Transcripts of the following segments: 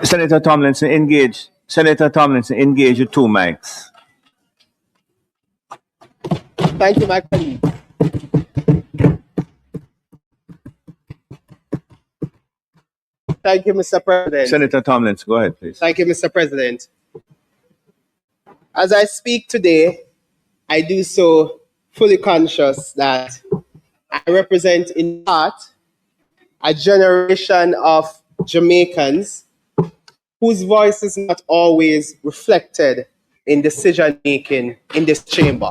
Senator Tomlinson, engage. Senator Tomlinson, engage your two mics. Thank you, my colleague. Thank you, Mr. President. Senator Tomlinson, go ahead, please. Thank you, Mr. President. As I speak today, I do so fully conscious that I represent in part a generation of Jamaicans whose voice is not always reflected in decision making in this chamber.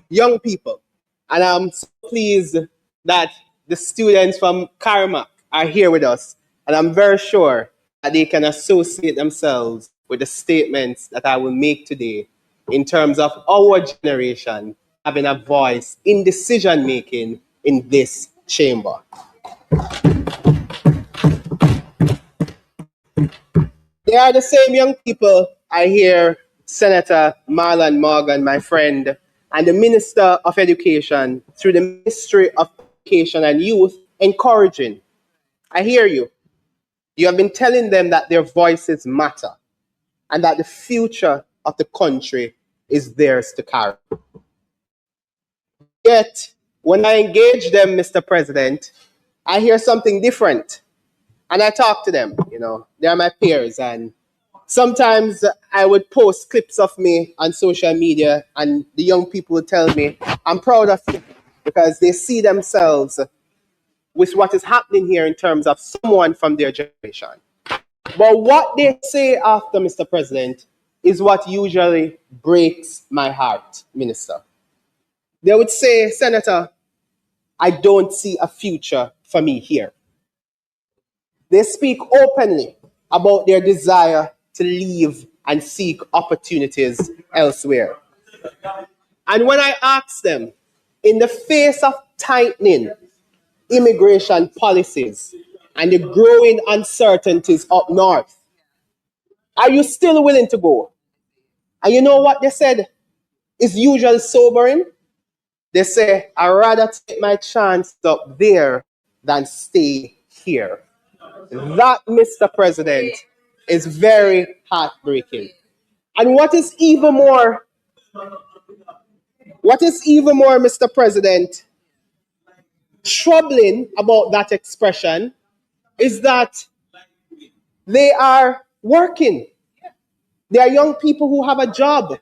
Young people, and I'm so pleased that the students from Carmack are here with us, and I'm very sure that they can associate themselves with the statements that I will make today in terms of our generation having a voice in decision making in this chamber. They are the same young people I hear Senator Marlon Morgan, my friend, and the Minister of Education through the Ministry of Education and Youth encouraging. I hear you. You have been telling them that their voices matter and that the future of the country is theirs to carry. Yet, when I engage them, Mr. President, I hear something different. And I talk to them, they're my peers. And sometimes I would post clips of me on social media and the young people would tell me, I'm proud of you because they see themselves with what is happening here in terms of someone from their generation. But what they say after, Mr. President, is what usually breaks my heart, Minister. They would say, Senator, I don't see a future for me here. They speak openly about their desire to leave and seek opportunities elsewhere. And when I ask them, in the face of tightening immigration policies and the growing uncertainties up north, are you still willing to go? And you know what they said is usually sobering? They say, I'd rather take my chance up there than stay here. That, Mr. President, is very heartbreaking. And what is even more, Mr. President, troubling about that expression is that they are working. They are young people who have a job,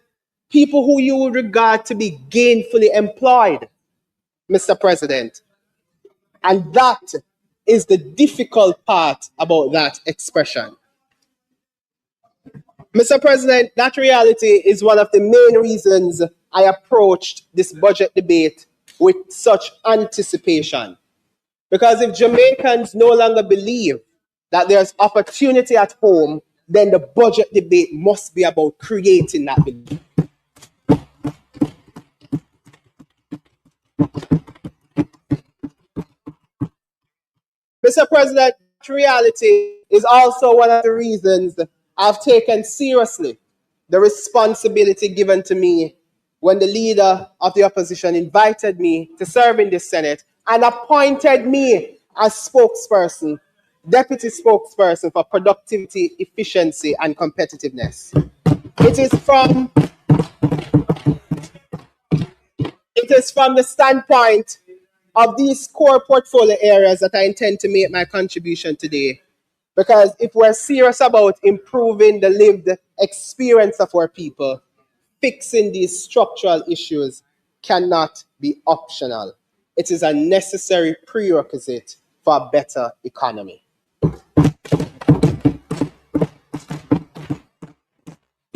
people who you would regard to be gainfully employed, Mr. President. And that is the difficult part about that expression. Mr. President, that reality is one of the main reasons I approached this budget debate with such anticipation. Because if Jamaicans no longer believe that there's opportunity at home, then the budget debate must be about creating that belief. Mr. President, reality is also one of the reasons I've taken seriously the responsibility given to me when the leader of the opposition invited me to serve in the Senate and appointed me as spokesperson, deputy spokesperson for productivity, efficiency, and competitiveness. It is from the standpoint of these core portfolio areas that I intend to make my contribution today. Because if we're serious about improving the lived experience of our people, fixing these structural issues cannot be optional. It is a necessary prerequisite for a better economy.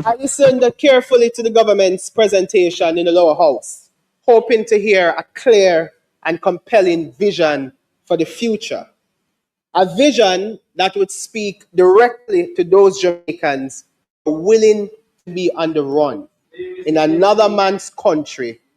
I listened carefully to the government's presentation in the lower house, hoping to hear a clear and compelling vision for the future. A vision that would speak directly to those Jamaicans who are willing to be on the run in another man's country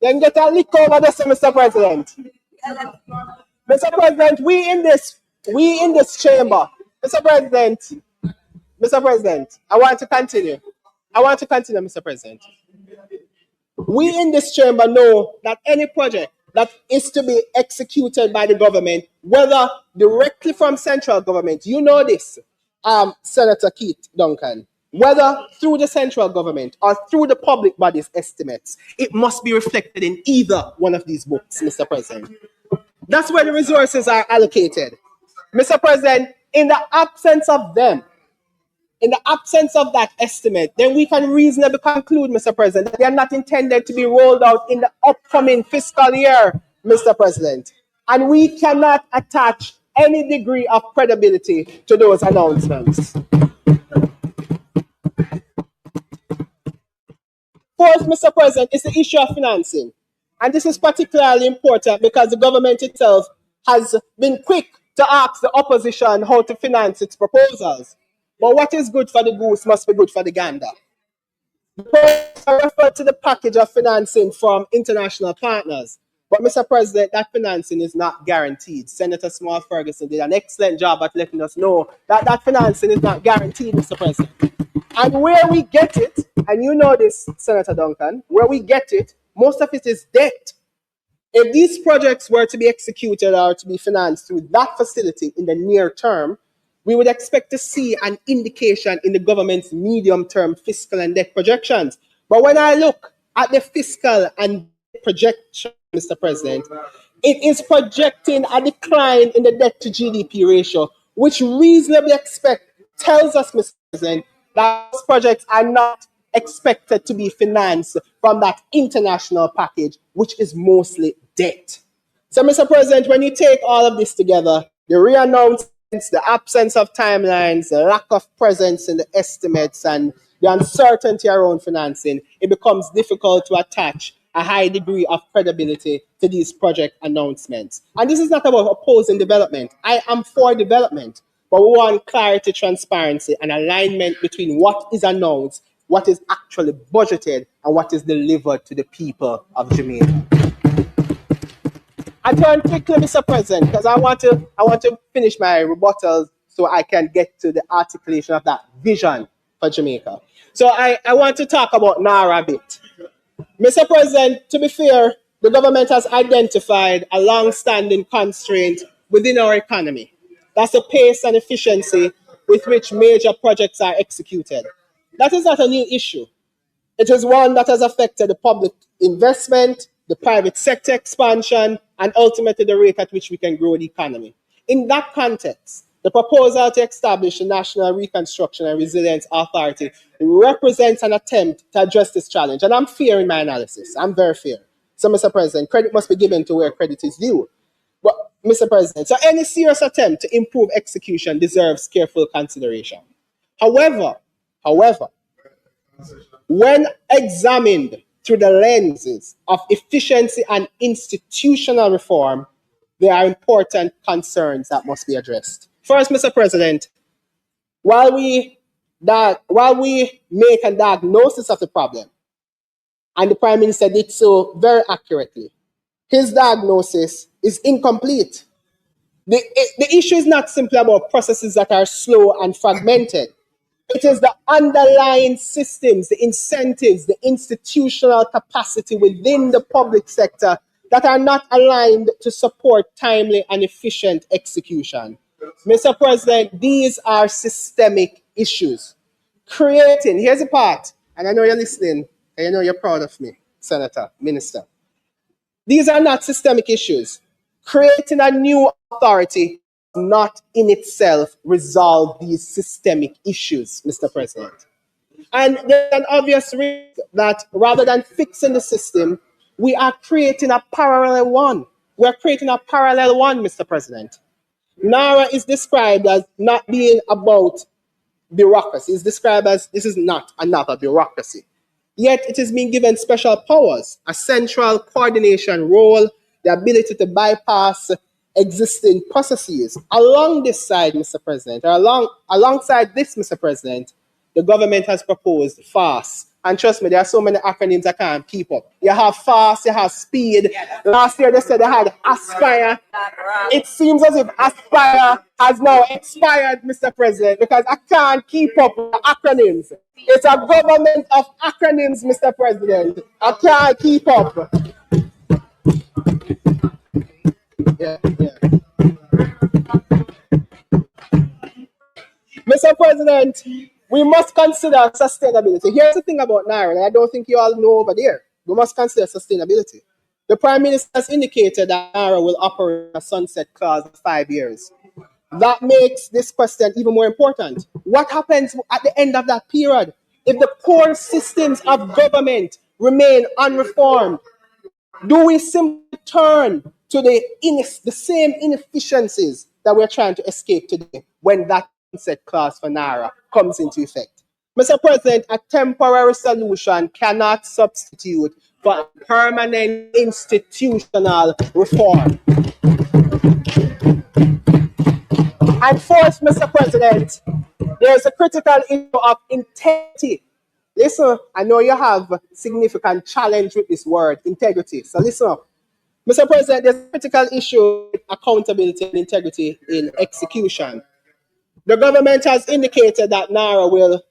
You can get a lick over this, Mr. President. Mr. President, we in this chamber, Mr. President, Mr. President, I want to continue. Mr. President. We in this chamber know that any project that is to be executed by the government, whether directly from central government, you know this, Senator Keith Duncan, whether through the central government or through the public body's estimates, it must be reflected in either one of these books, Mr. President. That's where the resources are allocated. Mr. President, in the absence of them, in the absence of that estimate, then we can reasonably conclude, Mr. President, that they are not intended to be rolled out in the upcoming fiscal year, Mr. President. And we cannot attach any degree of credibility to those announcements. Fourth, Mr. President, is the issue of financing. And this is particularly important because the government itself has been quick to ask the opposition how to finance its proposals. But what is good for the goose must be good for the gander. I refer to the package of financing from international partners. But, Mr. President, that financing is not guaranteed. Senator Small Ferguson did an excellent job at letting us know that that financing is not guaranteed, Mr. President. And where we get it, and you know this, Senator Duncan, where we get it, most of it is debt. If these projects were to be executed or to be financed through that facility in the near term, we would expect to see an indication in the government's medium-term fiscal and debt projections. But when I look at the fiscal and projection, Mr. President, it is projecting a decline in the debt to GDP ratio, which reasonably tells us, Mr. President, that those projects are not expected to be financed from that international package, which is mostly debt. So, Mr. President, when you take all of this together, the re-announcements, the absence of timelines, the lack of presence in the estimates, and the uncertainty around financing, it becomes difficult to attach a high degree of credibility to these project announcements. And this is not about opposing development. I am for development, but we want clarity, transparency, and alignment between what is announced, what is actually budgeted, and what is delivered to the people of Jamaica. I turn quickly, Mr. President, because I want to finish my rebuttals so I can get to the articulation of that vision for Jamaica. So I want to talk about NARA a bit. Mr. President, to be fair, the government has identified a long-standing constraint within our economy. That's the pace and efficiency with which major projects are executed. That is not a new issue. It is one that has affected the public investment, the private sector expansion, and ultimately the rate at which we can grow the economy. In that context, the proposal to establish a National Reconstruction and Resilience Authority represents an attempt to address this challenge. And I'm fair in my analysis. I'm very fair. So, Mr. President, credit must be given to where credit is due. But, Mr. President, so any serious attempt to improve execution deserves careful consideration. However, when examined through the lenses of efficiency and institutional reform, there are important concerns that must be addressed. First, Mr. President, while we make a diagnosis of the problem, and the Prime Minister did so very accurately, his diagnosis is incomplete. The issue is not simply about processes that are slow and fragmented. It is the underlying systems, the incentives, the institutional capacity within the public sector that are not aligned to support timely and efficient execution. Mr. President, these are systemic issues. Here's the part, and I know you're listening, and I know you're proud of me, Senator, Minister. These are not systemic issues. Creating a new authority not in itself resolve these systemic issues, Mr. President. And there's an obvious risk that rather than fixing the system, we are creating a parallel one. We're creating a parallel one, Mr. President. NARA is described as not being about bureaucracy. It's described as this is not another bureaucracy. Yet it is being given special powers, a central coordination role, the ability to bypass existing processes. Along this side, Mr. President, or alongside this, Mr. President, the government has proposed FAST, And trust me, there are so many acronyms I can't keep up. You have FAST, you have SPEED. Last year they said they had ASPIRE. It seems as if ASPIRE has now expired, Mr. President, because I can't keep up with the acronyms. It's a government of acronyms, Mr. President. I can't keep up. Yeah. Mr. President, we must consider sustainability. Here's the thing about Naira, and I don't think you all know over there. We must consider sustainability. The Prime Minister has indicated that Naira will operate a sunset clause of 5 years. That makes this question even more important. What happens at the end of that period? If the core systems of government remain unreformed, do we simply turn to the same inefficiencies that we're trying to escape today when that sunset clause for Naira comes into effect? Mr. President, a temporary solution cannot substitute for permanent institutional reform. And fourth, Mr. President, there's a critical issue of integrity. Listen, I know you have significant challenge with this word, integrity. So listen up. Mr. President, there's a critical issue with accountability and integrity in execution. The government has indicated that Naira will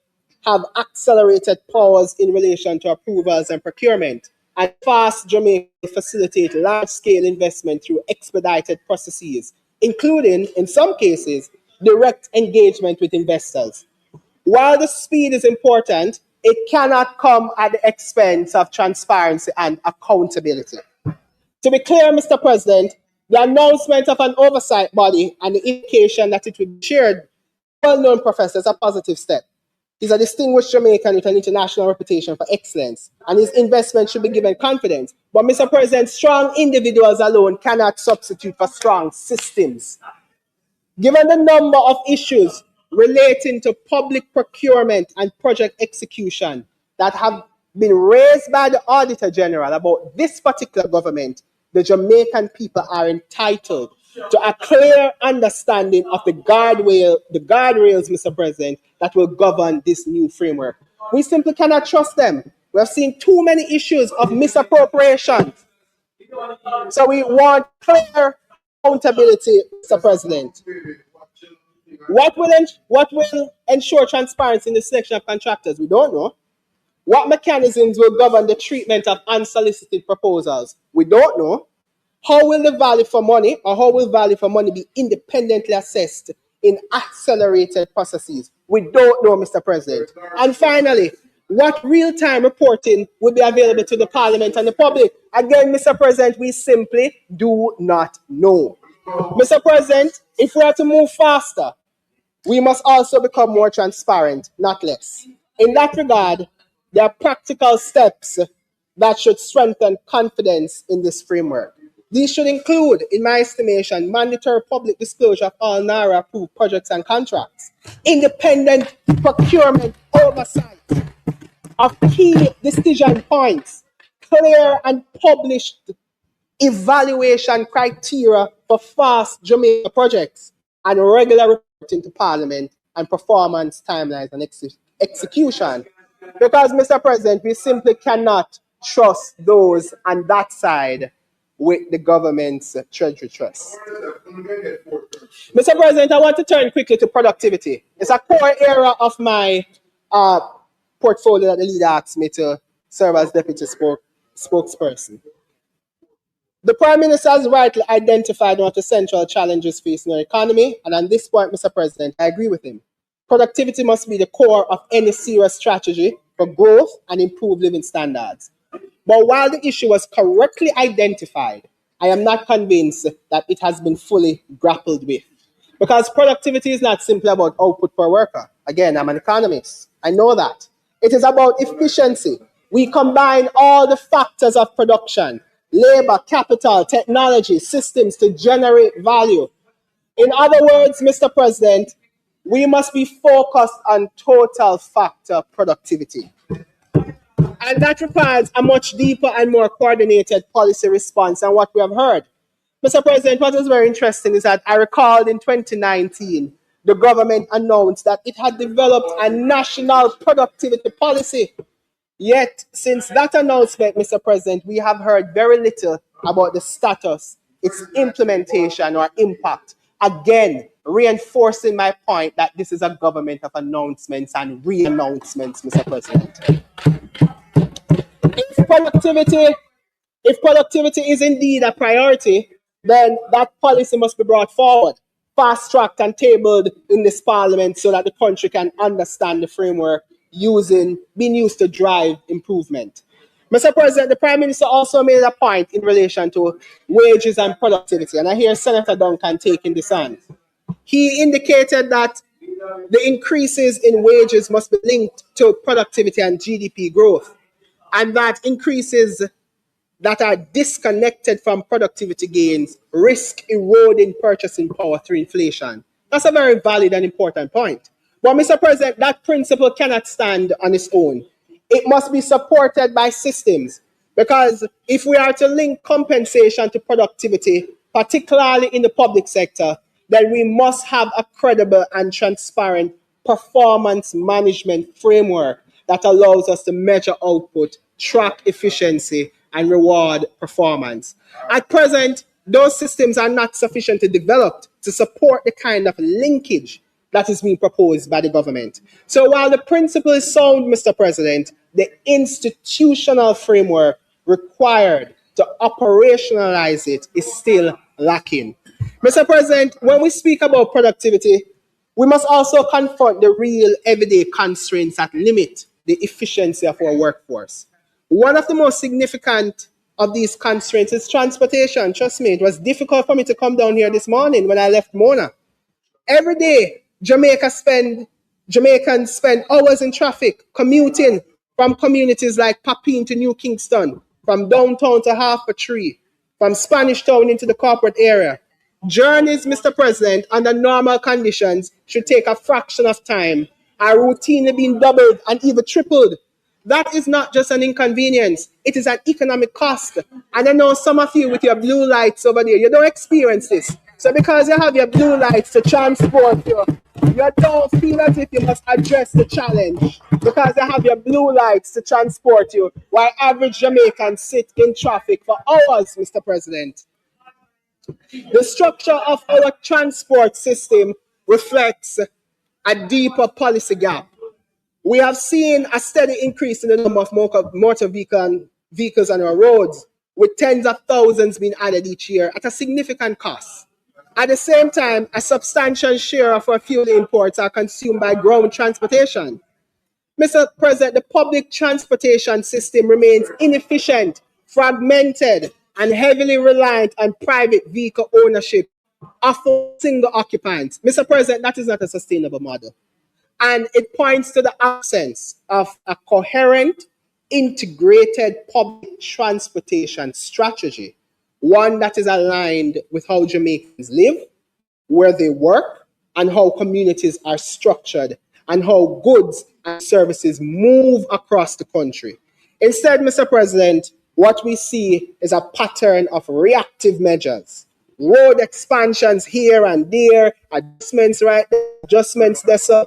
have accelerated powers in relation to approvals and procurement, and FAST Jamaica will facilitate large-scale investment through expedited processes, including, in some cases, direct engagement with investors. While the speed is important, it cannot come at the expense of transparency and accountability. To be clear, Mr. President, the announcement of an oversight body and the indication that it will be chaired by well-known professors is a positive step. He's a distinguished Jamaican with an international reputation for excellence, and his investment should be given confidence. But, Mr. President, strong individuals alone cannot substitute for strong systems. Given the number of issues relating to public procurement and project execution that have been raised by the Auditor General about this particular government, the Jamaican people are entitled to a clear understanding of the guardrails, Mr. President, that will govern this new framework. We simply cannot trust them. We have seen too many issues of misappropriation. So we want clear accountability, Mr. President. What will ensure transparency in the selection of contractors? We don't know. What mechanisms will govern the treatment of unsolicited proposals? We don't know. How will value for money be independently assessed in accelerated processes? We don't know, Mr. President. And finally, what real-time reporting will be available to the Parliament and the public? Again, Mr. President, we simply do not know. Mr. President, if we are to move faster, we must also become more transparent, not less. In that regard, there are practical steps that should strengthen confidence in this framework. These should include, in my estimation, mandatory public disclosure of all Naira approved projects and contracts, independent procurement oversight of key decision points, clear and published evaluation criteria for FAST Jamaica projects, and regular reporting to Parliament and performance timelines and execution. Because, Mr. President, we simply cannot trust those on that side with the government's treasury trust. Mr. President, I want to turn quickly to productivity. It's a core area of my portfolio that the leader asked me to serve as deputy spokesperson. The Prime Minister has rightly identified one of the central challenges facing our economy, and on this point, Mr. President, I agree with him. Productivity must be the core of any serious strategy for growth and improved living standards. But while the issue was correctly identified, I am not convinced that it has been fully grappled with. Because productivity is not simply about output per worker. Again, I'm an economist. I know that. It is about efficiency. We combine all the factors of production, labor, capital, technology, systems to generate value. In other words, Mr. President, we must be focused on total factor productivity. And that requires a much deeper and more coordinated policy response than what we have heard. Mr. President, what is very interesting is that I recalled in 2019, the government announced that it had developed a national productivity policy. Yet, since that announcement, Mr. President, we have heard very little about the status, its implementation or impact. Again, reinforcing my point that this is a government of announcements and re-announcements, Mr. President. If productivity If productivity is indeed a priority, then that policy must be brought forward, fast tracked and tabled in this parliament so that the country can understand the framework being used to drive improvement. Mr. President, the Prime Minister also made a point in relation to wages and productivity, and I hear Senator Duncan taking this on. He indicated that the increases in wages must be linked to productivity and GDP growth, and that increases that are disconnected from productivity gains risk eroding purchasing power through inflation. That's a very valid and important point. But, Mr. President, that principle cannot stand on its own. It must be supported by systems, because if we are to link compensation to productivity, particularly in the public sector, then we must have a credible and transparent performance management framework that allows us to measure output, track efficiency, and reward performance. At present, those systems are not sufficiently developed to support the kind of linkage that is being proposed by the government. So while the principle is sound, Mr. President, the institutional framework required to operationalize it is still lacking. Mr. President, when we speak about productivity, we must also confront the real everyday constraints that limit the efficiency of our workforce. One of the most significant of these constraints is transportation. Trust me, it was difficult for me to come down here this morning when I left Mona. Every day, Jamaicans spend hours in traffic commuting from communities like Papine to New Kingston, from downtown to Half a Tree, from Spanish Town into the corporate area. Journeys, Mr. President, under normal conditions should take a fraction of time, are routinely being doubled and even tripled. That is not just an inconvenience, it is an economic cost. And I know some of you with your blue lights over there, you don't experience this. So because you have your blue lights to transport you, you don't feel as if you must address the challenge. Because you have your blue lights to transport you, while average Jamaicans sit in traffic for hours, Mr. President. The structure of our transport system reflects a deeper policy gap. We have seen a steady increase in the number of motor vehicles on our roads, with tens of thousands being added each year at a significant cost. At the same time, a substantial share of our fuel imports are consumed by ground transportation. Mr. President, the public transportation system remains inefficient, fragmented, and heavily reliant on private vehicle ownership, often single occupants. Mr. President, that is not a sustainable model. And it points to the absence of a coherent, integrated public transportation strategy, one that is aligned with how Jamaicans live, where they work, and how communities are structured, and how goods and services move across the country. Instead, Mr. President, what we see is a pattern of reactive measures, road expansions here and there, adjustments right there, adjustments there,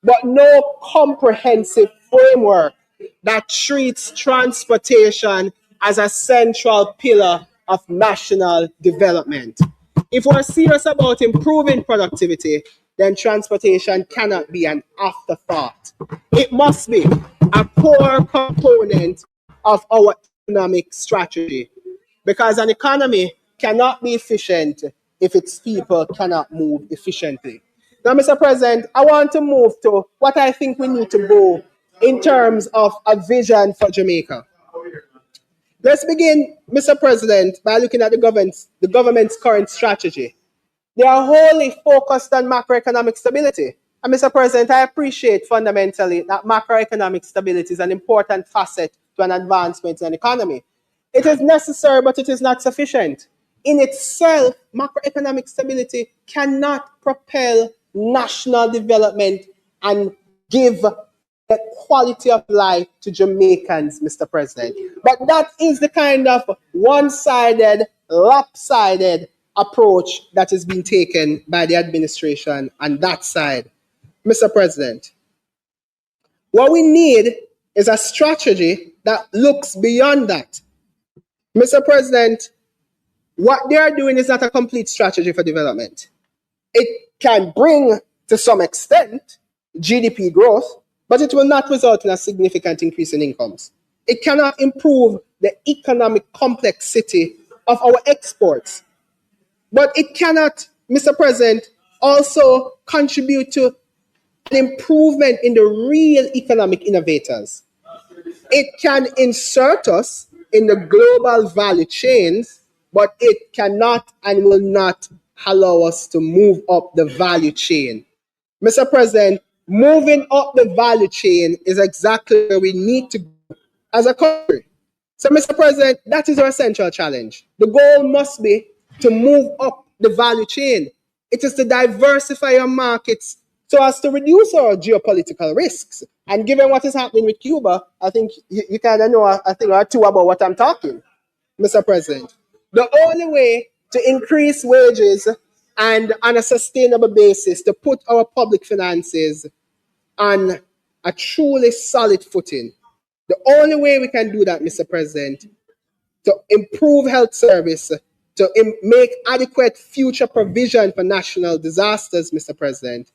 but no comprehensive framework that treats transportation as a central pillar of national development. If we're serious about improving productivity, then transportation cannot be an afterthought. It must be a core component of our economic strategy, because an economy cannot be efficient if its people cannot move efficiently. Now, Mr. President, I want to move to what I think we need to go in terms of a vision for Jamaica. Let's begin, Mr. President, by looking at the government's current strategy. They are wholly focused on macroeconomic stability. And Mr. President, I appreciate fundamentally that macroeconomic stability is an important facet to an advancement in an economy. It is necessary, but it is not sufficient. In itself, macroeconomic stability cannot propel national development and give the quality of life to Jamaicans, Mr. President. But that is the kind of one-sided, lopsided approach that is being taken by the administration on that side. Mr. President, what we need is a strategy that looks beyond that. Mr. President, what they are doing is not a complete strategy for development. It can bring, to some extent, GDP growth, but it will not result in a significant increase in incomes. It cannot improve the economic complexity of our exports. But it cannot, Mr. President, also contribute to an improvement in the real economic innovators. It can insert us in the global value chains, but it cannot and will not allow us to move up the value chain. Mr. President, moving up the value chain is exactly where we need to go as a country. So, Mr. President, that is our central challenge. The goal must be to move up the value chain. It is to diversify our markets so as to reduce our geopolitical risks. And given what is happening with Cuba, I think you kind of know a thing or two about what I'm talking, Mr. President. The only way to increase wages and on a sustainable basis to put our public finances on a truly solid footing, the only way we can do that, Mr. President, to improve health service, to make adequate future provision for national disasters, Mr. President,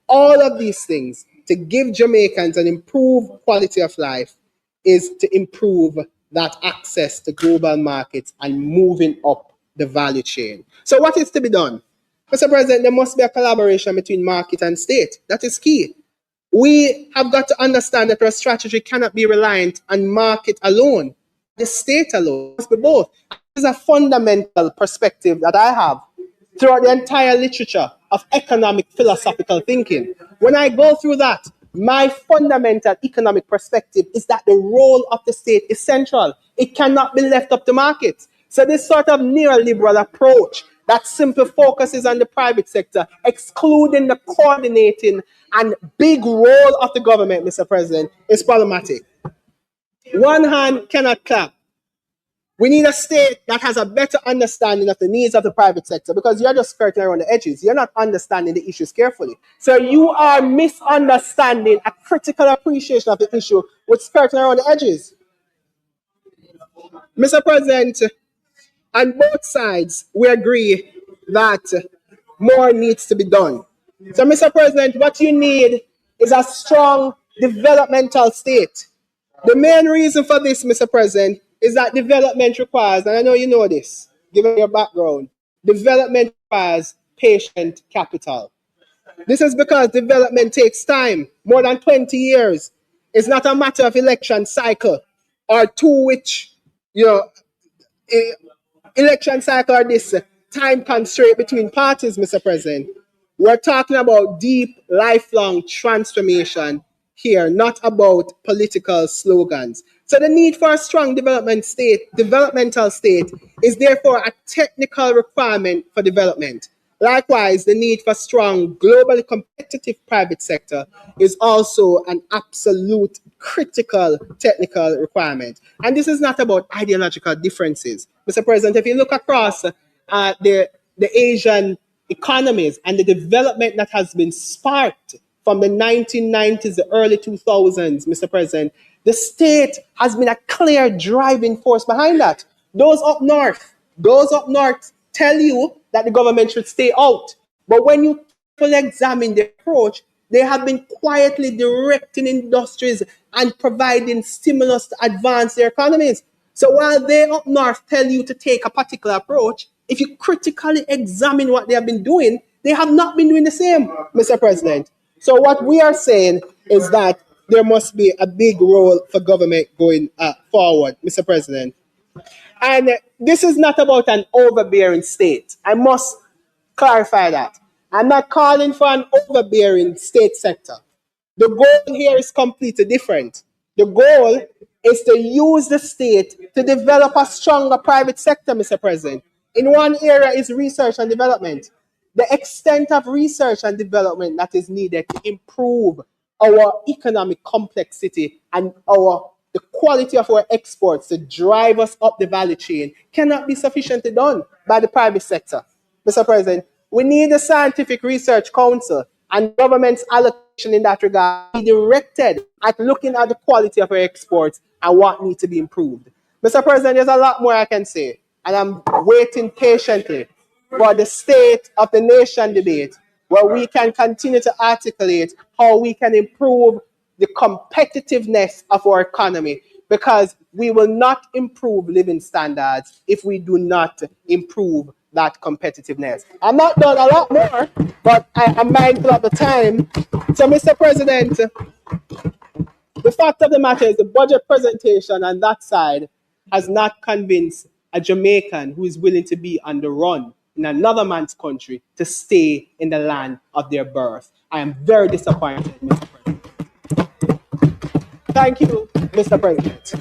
all of these things to give Jamaicans an improved quality of life is to improve that access to global markets and moving up the value chain. So what is to be done? Mr. President, there must be a collaboration between market and state. That is key. We have got to understand that our strategy cannot be reliant on market alone, the state alone. It must be both. This is a fundamental perspective that I have throughout the entire literature of economic philosophical thinking. When I go through that, my fundamental economic perspective is that the role of the state is central. It cannot be left up to markets. So this sort of neoliberal approach that simply focuses on the private sector, excluding the coordinating and big role of the government, Mr. President, is problematic. One hand cannot clap. We need a state that has a better understanding of the needs of the private sector, because you're just skirting around the edges. You're not understanding the issues carefully. So you are misunderstanding a critical appreciation of the issue with skirting around the edges. Mr. President, on both sides, we agree that more needs to be done. So, Mr. President, what you need is a strong developmental state. The main reason for this, Mr. President, is that development requires, and I know you know this, given your background, development requires patient capital. This is because development takes time, more than 20 years. It's not a matter of election cycle or to which, election cycle or this time constraint between parties, Mr. President. We're talking about deep, lifelong transformation here, not about political slogans. So the need for a strong developmental state is therefore a technical requirement for development. Likewise, the need for strong, globally competitive private sector is also an absolute critical technical requirement. And this is not about ideological differences. Mr. President, if you look across the Asian economies and the development that has been sparked from the 1990s, the early 2000s, Mr. President, the state has been a clear driving force behind that. Those up north tell you that the government should stay out. But when you examine the approach, they have been quietly directing industries and providing stimulus to advance their economies. So while they up north tell you to take a particular approach, if you critically examine what they have been doing, they have not been doing the same, Mr. President. So what we are saying is that there must be a big role for government going forward, Mr. President. And this is not about an overbearing state. I must clarify that. I'm not calling for an overbearing state sector. The goal here is completely different. The goal is to use the state to develop a stronger private sector, Mr. President. In one area is research and development. The extent of research and development that is needed to improve our economic complexity and the quality of our exports to drive us up the value chain cannot be sufficiently done by the private sector. Mr. President, we need a scientific research council and government's allocation in that regard be directed at looking at the quality of our exports and what needs to be improved. Mr. President, there's a lot more I can say, and I'm waiting patiently for the state of the nation debate, where we can continue to articulate how we can improve the competitiveness of our economy, because we will not improve living standards if we do not improve that competitiveness. I'm not done, a lot more, but I am mindful of the time. So, Mr. President, the fact of the matter is the budget presentation on that side has not convinced a Jamaican who is willing to be on the run in another man's country to stay in the land of their birth. I am very disappointed, Mr. President. Thank you, Mr. President.